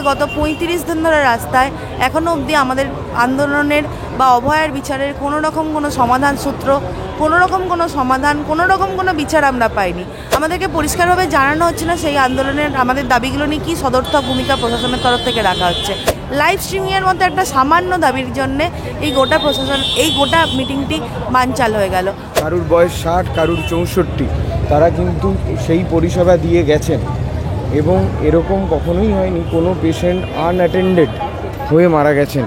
গত ৩৫ দিন ধরে রাস্তায় এখনও অবধি আমাদের আন্দোলনের বা অভয়ার বিচারের কোনো রকম কোনো সমাধান সূত্র, কোনো রকম কোনো সমাধান, কোনো রকম কোনো বিচার আমরা পাইনি। আমাদেরকে পরিষ্কারভাবে জানানো হচ্ছে না সেই আন্দোলনের আমাদের দাবিগুলো নিয়ে কী সদর্থক ভূমিকা প্রশাসনের তরফ থেকে রাখা হচ্ছে। লাইভ স্ট্রিমিংয়ের মধ্যে একটা সামান্য দাবির জন্যে এই গোটা মিটিংটি বানচাল হয়ে গেল। কারুর বয়স 60, কারুর 64, তারা কিন্তু সেই পরিষেবা দিয়ে গেছেন এবং এরকম কখনোই হয়নি কোনো পেশেন্ট আনঅ্যাটেন্ডেড হয়ে মারা গেছেন।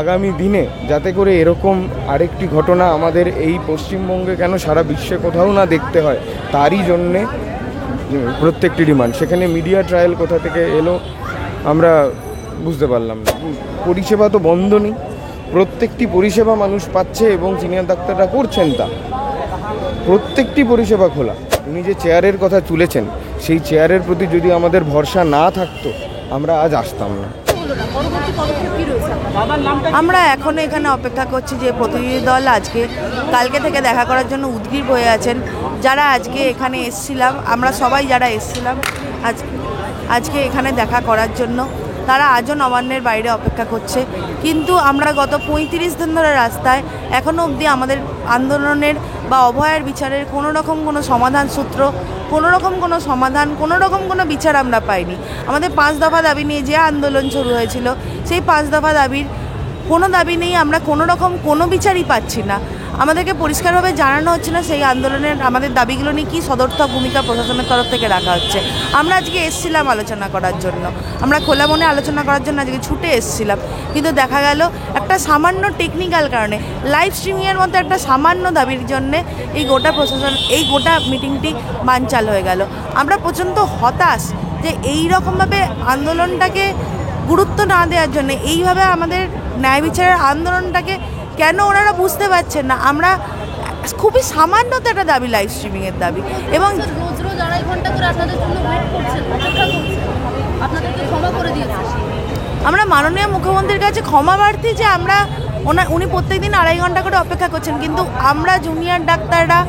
আগামী দিনে যাতে করে এরকম আরেকটি ঘটনা আমাদের এই পশ্চিমবঙ্গে কেন সারা বিশ্বে কোথাও না দেখতে হয়, তারই জন্যে প্রত্যেকটি ডিমান্ড। সেখানে মিডিয়া ট্রায়াল কোথা থেকে এলো আমরা বুঝতে পারলাম না। পরিষেবা তো বন্ধ নেই, প্রত্যেকটি পরিষেবা মানুষ পাচ্ছে এবং সিনিয়র ডাক্তাররা করছেন তা। প্রত্যেকটি পরিষেবা খোলা। উনি যে চেয়ারের কথা তুলেছেন, সেই চেয়ারের প্রতি যদি আমাদের ভরসা না থাকতো আমরা আজ আসতাম না। আমরা এখনও এখানে অপেক্ষা করছি যে প্রতিনিধি দল কালকে থেকে দেখা করার জন্য উদগ্রীব হয়ে আছেন। যারা আজকে এখানে এসেছিলাম, আমরা সবাই যারা এসেছিলাম আজকে এখানে দেখা করার জন্য, তারা আজও নবান্নের বাইরে অপেক্ষা করছে। কিন্তু আমরা গত ৩৫ দিন ধরে রাস্তায় এখনও অবধি আমাদের আন্দোলনের বা অভয়ার বিচারের কোনো রকম কোনো সমাধান সূত্র, কোনো রকম কোনো সমাধান, কোনো রকম কোনো বিচার আমরা পাইনি। আমাদের 5 দফা দাবি নিয়ে যে আন্দোলন শুরু হয়েছিল, সেই 5 দফা দাবির কোনো দাবি নেই, আমরা কোনো রকম কোনো বিচারই পাচ্ছি না। আমাদেরকে পরিষ্কারভাবে জানানো হচ্ছে না সেই আন্দোলনের আমাদের দাবিগুলো নিয়ে কী সদর্থক ভূমিকা প্রশাসনের তরফ থেকে রাখা হচ্ছে। আমরা আজকে এসেছিলাম আলোচনা করার জন্য, আমরা খোলা মনে আলোচনা করার জন্য আজকে ছুটে এসেছিলাম, কিন্তু দেখা গেল একটা সামান্য টেকনিক্যাল কারণে, লাইভ স্ট্রিমিংয়ের মধ্যে একটা সামান্য দাবির জন্যে এই গোটা মিটিংটি বানচাল হয়ে গেল। আমরা প্রচণ্ড হতাশ যে এই রকমভাবে আন্দোলনটাকে গুরুত্ব না দেওয়ার জন্য, এইভাবে আমাদের ন্যায় বিচারের আন্দোলনটাকে কেন ওনারা বুঝতে পারছেন না। আমরা খুবই সামান্য তো একটা দাবি, লাইভ স্ট্রিমিংয়ের দাবি, এবং রোজ আড়াই ঘন্টা করে আপনাদের জন্য ওয়েট করছেন, অপেক্ষা করছেন, আপনাদেরকে ক্ষমা করে দিয়েছে। আমরা মাননীয় মুখ্যমন্ত্রীর কাছে ক্ষমা প্রার্থী যে উনি প্রত্যেকদিন আড়াই ঘন্টা করে অপেক্ষা করছেন, কিন্তু আমরা জুনিয়র ডাক্তাররা,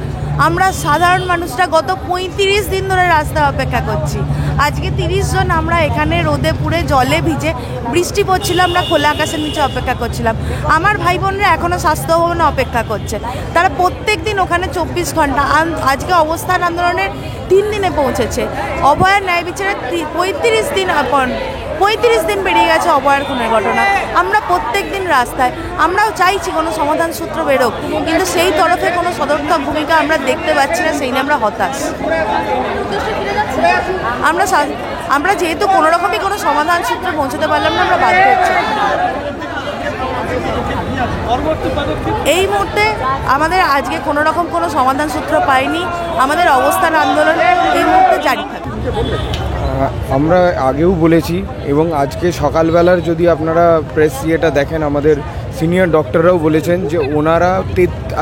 আমরা সাধারণ মানুষরা গত 35 দিন ধরে রাস্তায় অপেক্ষা করছি। আজকে 30 জন আমরা এখানে রোদে পুড়ে জলে ভিজে, বৃষ্টি পড়ছিল, আমরা খোলা আকাশের নিচে অপেক্ষা করছিলাম। আমার ভাই বোনরা এখনও স্বাস্থ্য ভবনে অপেক্ষা করছে, তারা প্রত্যেক দিন ওখানে 24 ঘন্টা। আজকে অবস্থান আন্দোলনের 3 দিনে পৌঁছেছে। অভয়ার ন্যায় বিচারের 35 দিন পেরিয়ে গেছে অভয়ার খুনের ঘটনা। আমরা প্রত্যেক দিন রাস্তায়, আমরাও চাইছি কোনো সমাধান সূত্র বেরোক, কিন্তু সেই তরফে কোনো সদর্থক ভূমিকা আমরা দেখতে পাচ্ছি না, সেই নিয়ে আমরা হতাশ। আমরা যেহেতু কোনো রকমই কোনো সমাধান সূত্রে পৌঁছতে পারলাম না, আমরা বাধ্য হচ্ছি। এই মুহূর্তে আমাদের আজকে কোনো রকম কোনো সমাধান সূত্র পাইনি, আমাদের অবস্থান আন্দোলন এই মুহূর্তে জারি থাকে। আমরা আগেও বলেছি এবং আজকে সকালবেলার যদি আপনারা প্রেস ইয়েটা দেখেন, আমাদের সিনিয়র ডক্টররাও বলেছেন যে ওনারা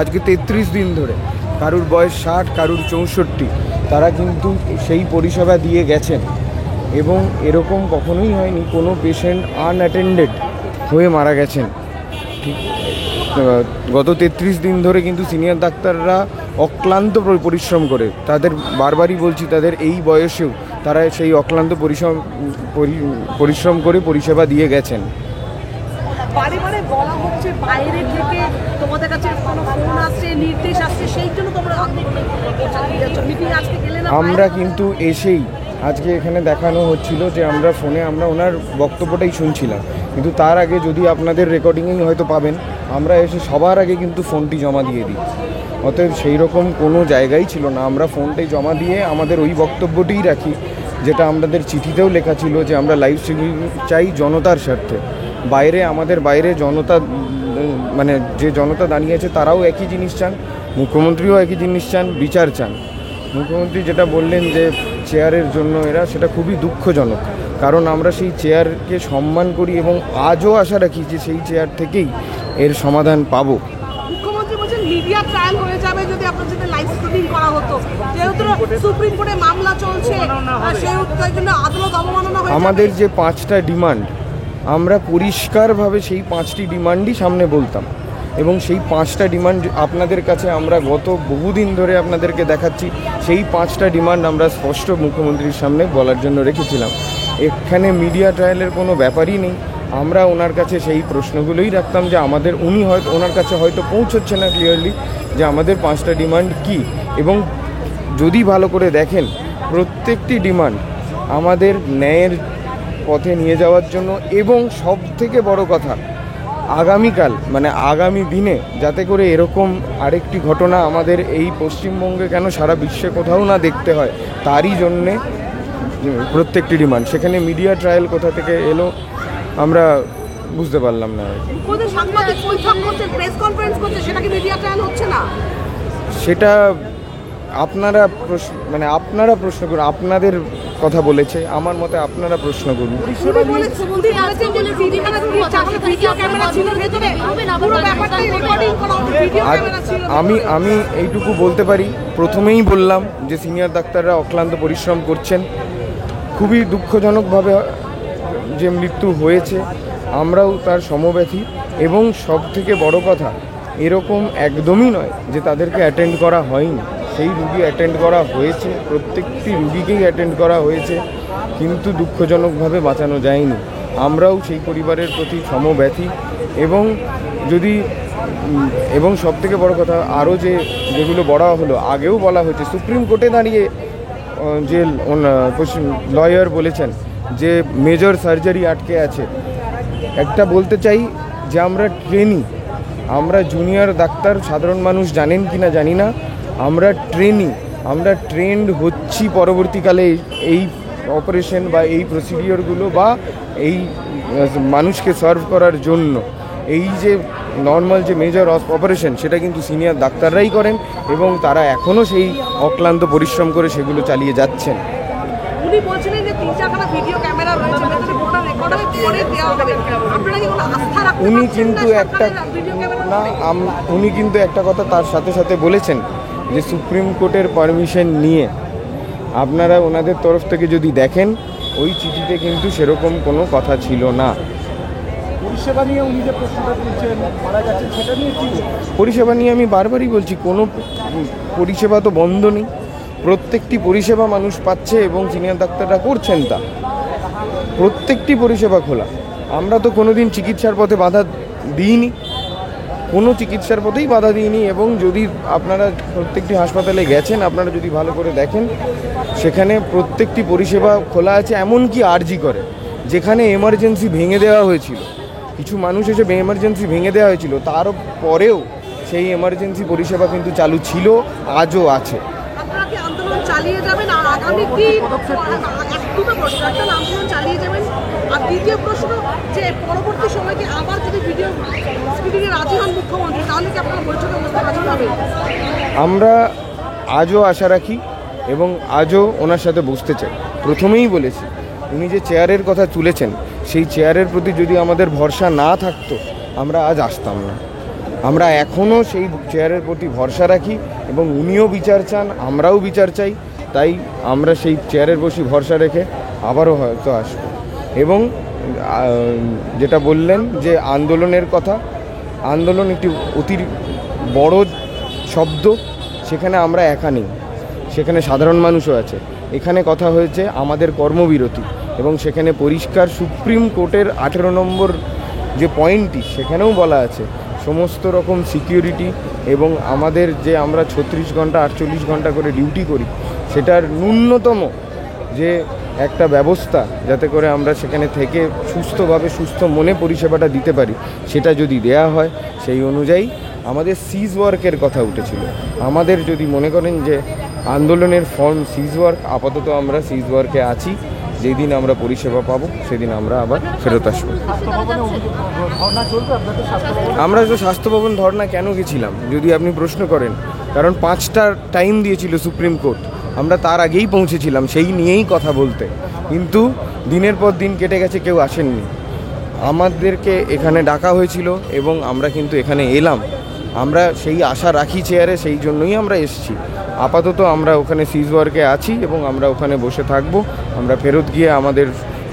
আজকে 33 দিন ধরে, কারুর বয়স 60, কারুর 64, তারা কিন্তু সেই পরিষেবা দিয়ে গেছেন এবং এরকম কখনোই হয়নি কোনো পেশেন্ট আনঅ্যাটেন্ডেড হয়ে মারা গেছেন। ঠিক গত 33 দিন ধরে কিন্তু সিনিয়র ডাক্তাররা অক্লান্ত পরিশ্রম করে, তাদের বারবারই বলছি, তাদের এই বয়সেও তারা সেই অক্লান্ত পরিশ্রম করে পরিষেবা দিয়ে গেছেন। বারে বারে বলা হচ্ছে বাইরে থেকে তোমাদের কাছে কোনো ফোন আসছে, নির্দেশ আসছে, সেই জন্য তোমরা মিটিং আজকে গেলে না। আমরা কিন্তু এসেই আজকে এখানে দেখানো হচ্ছিল যে আমরা ফোনে ওনার বক্তব্যটাই শুনছিলাম, কিন্তু তার আগে যদি আপনাদের রেকর্ডিংই হয়তো পাবেন, আমরা এসে সবার আগে কিন্তু ফোনটি জমা দিয়ে দিই। অতএব সেই রকম কোনো জায়গাই ছিল না, আমরা ফোনটাই জমা দিয়ে আমাদের ওই বক্তব্যটিই রাখি, যেটা আমাদের চিঠিতেও লেখা ছিল যে আমরা লাইভ স্ট্রিমিং চাই জনতার স্বার্থে। আমাদের বাইরে জনতা, মানে যে জনতা দাঁড়িয়েছে তারাও একই জিনিস চান, মুখ্যমন্ত্রীও একই জিনিস চান, বিচার চান। মুখ্যমন্ত্রী যেটা বললেন যে চেয়ারের জন্য সেটা খুবই দুঃখজনক, কারণ আমরা সেই চেয়ারকে সম্মান করি এবং আজও আশা রাখি যে সেই চেয়ার থেকেই এর সমাধান পাবো। মুখ্যমন্ত্রী বলছেন মিডিয়া ট্রায়াল হয়ে যাবে যদি আপনার সাথে লাইভ স্ট্রিমিং করা হতো, যেহেতু সুপ্রিম কোর্টে মামলা চলছে, সেই জন্য আদালত অবমাননা হয়েছে। আমাদের যে 5টা ডিমান্ড, আমরা পরিষ্কারভাবে সেই 5টি ডিমান্ডই সামনে বলতাম এবং সেই 5টা ডিমান্ড আপনাদের কাছে আমরা গত বহুদিন ধরে আপনাদেরকে দেখাচ্ছি। সেই 5টা ডিমান্ড আমরা স্পষ্ট মুখ্যমন্ত্রীর সামনে বলার জন্য রেখেছিলাম এখানে মিডিয়া ট্রায়ালের কোনো ব্যাপারই নেই। আমরা ওনার কাছে সেই প্রশ্নগুলোই রাখতাম যে আমাদের উনি হয়তো ওনার কাছে হয়তো পৌঁছচ্ছে না ক্লিয়ারলি যে আমাদের 5টা ডিমান্ড কি, এবং যদি ভালো করে দেখেন প্রত্যেকটি ডিমান্ড আমাদের ন্যায়ের পথে নিয়ে যাওয়ার জন্য, এবং সব থেকে বড় কথা আগামীকাল মানে আগামী দিনে যাতে করে এরকম আরেকটি ঘটনা আমাদের এই পশ্চিমবঙ্গে কেন সারা বিশ্বে কোথাও না দেখতে হয়, তারই জন্যে প্রত্যেকটি ডিমান্ড। সেখানে মিডিয়া ট্রায়াল কোথা থেকে এলো আমরা বুঝতে পারলাম না। সাংবাদিক বৈঠক করছে, প্রেস কনফারেন্স করছে, সেটা কি মিডিয়া ট্রায়াল হচ্ছে না? সেটা আপনারা প্রশ্ন করুন, আপনাদের কথা বলেছে, আমার মতে আপনারা প্রশ্ন করুন। আমি এইটুকু বলতে পারি, প্রথমেই বললাম যে সিনিয়র ডাক্তাররা অক্লান্ত পরিশ্রম করছেন, খুবই দুঃখজনকভাবে যে মৃত্যু হয়েছে আমরাও তার সমব্যথী, এবং সব থেকে বড় কথা এরকম একদমই নয় যে তাদেরকে অ্যাটেন্ড করা হয়নি, সেই রুগী অ্যাটেন্ড করা হয়েছে, প্রত্যেকটি রুগীকেই অ্যাটেন্ড করা হয়েছে, কিন্তু দুঃখজনকভাবে বাঁচানো যায়নি। আমরাও সেই পরিবারের প্রতি সমব্যথী, এবং সব থেকে বড় কথা আরও যেগুলো বলা হলো, আগেও বলা হয়েছে, সুপ্রিম কোর্টে দাঁড়িয়ে যে লয়ার বলেছেন যে মেজর সার্জারি আটকে আছে। একটা বলতে চাই যে আমরা ট্রেনি, আমরা জুনিয়র ডাক্তার, সাধারণ মানুষ জানেন কি না জানি না, আমরা ট্রেন্ড হচ্ছি পরবর্তীকালে এই অপারেশন বা এই প্রসিডিওরগুলো বা এই মানুষকে সার্ভ করার জন্য। এই যে নর্মাল যে মেজর অপারেশন সেটা কিন্তু সিনিয়র ডাক্তাররাই করেন, এবং তারা এখনও সেই অক্লান্ত পরিশ্রম করে সেগুলো চালিয়ে যাচ্ছেন। উনি বলছিলেন যে 3-4খানা ভিডিও ক্যামেরা রয়েছে, ভেতরে গোটা রেকর্ড হবে, পরে দেওয়া হবে। আপনারা কি কোনো আস্থা রাখতে পারছেন? উনি কিন্তু একটা কথা তার সাথে সাথে বলেছেন যে সুপ্রিম কোর্টের পারমিশন নিয়ে। আপনারা ওনাদের তরফ থেকে যদি দেখেন ওই চিঠিতে কিন্তু সেরকম কোনো কথা ছিল না। পরিষেবা নিয়ে উনি যে প্রশ্নটা তুলছেন মারা যাচ্ছেন, সেটা নিয়ে কি? পরিষেবা নিয়ে আমি বারবারই বলছি, কোনো পরিষেবা তো বন্ধ নেই, প্রত্যেকটি পরিষেবা মানুষ পাচ্ছে এবং সিনিয়র ডাক্তাররা করছেন তা। প্রত্যেকটি পরিষেবা খোলা। আমরা তো কোনোদিন চিকিৎসার পথে বাধা দিইনি, কোনো চিকিৎসার পথেই বাধা দিইনি। এবং যদি আপনারা প্রত্যেকটি হাসপাতালে গেছেন, আপনারা যদি ভালো করে দেখেন সেখানে প্রত্যেকটি পরিষেবা খোলা আছে। এমনকি আরজি করে, যেখানে এমার্জেন্সি ভেঙে দেওয়া হয়েছিল, কিছু মানুষ এসে এমার্জেন্সি ভেঙে দেওয়া হয়েছিল, তারপরেও সেই এমার্জেন্সি পরিষেবা কিন্তু চালু ছিল, আজও আছে। আপনারা কি আন্দোলন চালিয়ে যাবেন? আর আগামী কি দুটো প্রশ্ন, একটা আন্দোলন চালিয়ে যাবেন, আর দ্বিতীয় প্রশ্ন যে পরবর্তী সময়কে আবার যদি ভিডিও স্ক্রিনিংয়ে রাজি হন মুখ্যমন্ত্রী, তাহলে কি আপনারা বৈঠকে বসতে রাজি হবেন? আমরা আজও আশা রাখি এবং আজও ওনার সাথে বসতে চাই। প্রথমেই বলেছি, উনি যে চেয়ারের কথা তুলেছেন, সেই চেয়ারের প্রতি যদি আমাদের ভরসা না থাকতো আমরা আজ আসতাম না। আমরা এখনও সেই চেয়ারের প্রতি ভরসা রাখি, এবং উনিও বিচার চান, আমরাও বিচার চাই। তাই আমরা সেই চেয়ারের প্রতি ভরসা রেখে আবারও হয়তো আসব। এবং যেটা বললেন যে আন্দোলনের কথা, আন্দোলন একটি অতি বড় শব্দ, সেখানে আমরা একা নেই, সেখানে সাধারণ মানুষও আছে। এখানে কথা হয়েছে আমাদের কর্মবিরতি, এবং সেখানে পরিষ্কার সুপ্রিম কোর্টের 18 নম্বর যে পয়েন্টটি, সেখানেও বলা আছে সমস্ত রকম সিকিউরিটি, এবং আমাদের যে আমরা 36 ঘন্টা 48 ঘন্টা করে ডিউটি করি, সেটার ন্যূনতম যে একটা ব্যবস্থা যাতে করে আমরা সেখানে থেকে সুস্থভাবে সুস্থ মনে পরিষেবাটা দিতে পারি, সেটা যদি দেয়া হয়, সেই অনুযায়ী আমাদের সিজ ওয়ার্কের কথা উঠেছিল। আমাদের যদি মনে করেন যে আন্দোলনের ফর্ম সিজ ওয়ার্ক, আপাতত আমরা সিজ ওয়ার্কে আছি। যেদিন আমরা পরিষেবা পাবো সেদিন আমরা আবার ফেরত আসবো। আমরা তো স্বাস্থ্য ভবন ধর্না কেন গেছিলাম যদি আপনি প্রশ্ন করেন, কারণ 5টা টাইম দিয়েছিল সুপ্রিম কোর্ট, আমরা তার আগেই পৌঁছেছিলাম সেই নিয়েই কথা বলতে, কিন্তু দিনের পর দিন কেটে গেছে, কেউ আসেননি। আমাদেরকে এখানে ডাকা হয়েছিল এবং আমরা কিন্তু এখানে এলাম। আমরা সেই আশা রাখি চেয়ারে, সেই জন্যই আমরা এসেছি। আপাতত আমরা ওখানে সিজ ওয়ার্কে আছি এবং আমরা ওখানে বসে থাকব। আমরা ফেরত গিয়ে আমাদের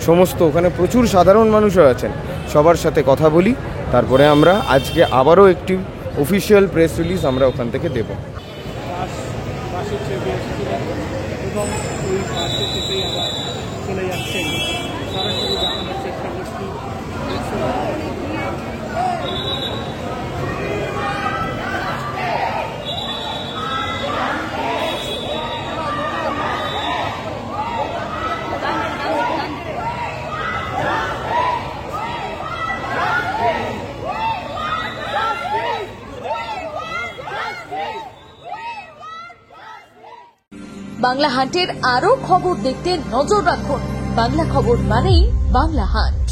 সমস্ত ওখানে প্রচুর সাধারণ মানুষও আছেন, সবার সাথে কথা বলি, তারপরে আমরা আজকে আবারও একটি অফিসিয়াল প্রেস রিলিজ আমরা ওখান থেকে দেব। এবং ওই পাশে থেকে চলে যাচ্ছেন বাংলা হাটের আরো খবর দেখতে নজর রাখুন। বাংলা খবর মানেই বাংলা হাট।